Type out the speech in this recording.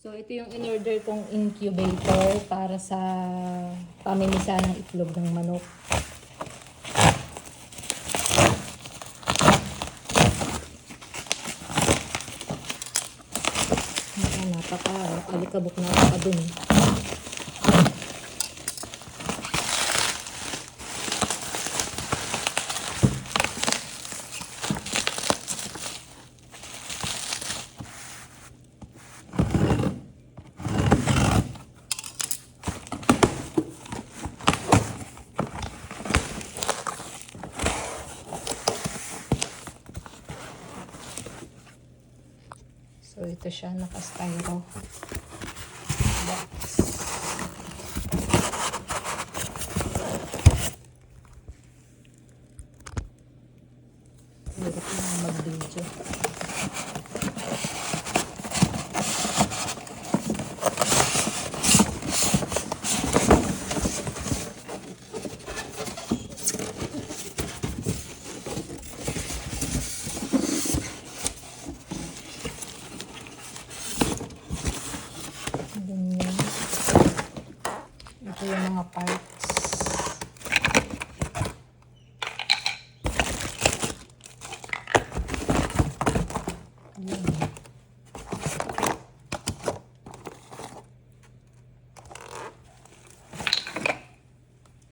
So, ito yung in-order kong incubator para sa pamimisa ng itlog ng manok. Napaka-alikabok na pa dun. So, ito siya, naka-styro box. Hirap na mag-video. Ganyan. Ito yung mga parts. Yan.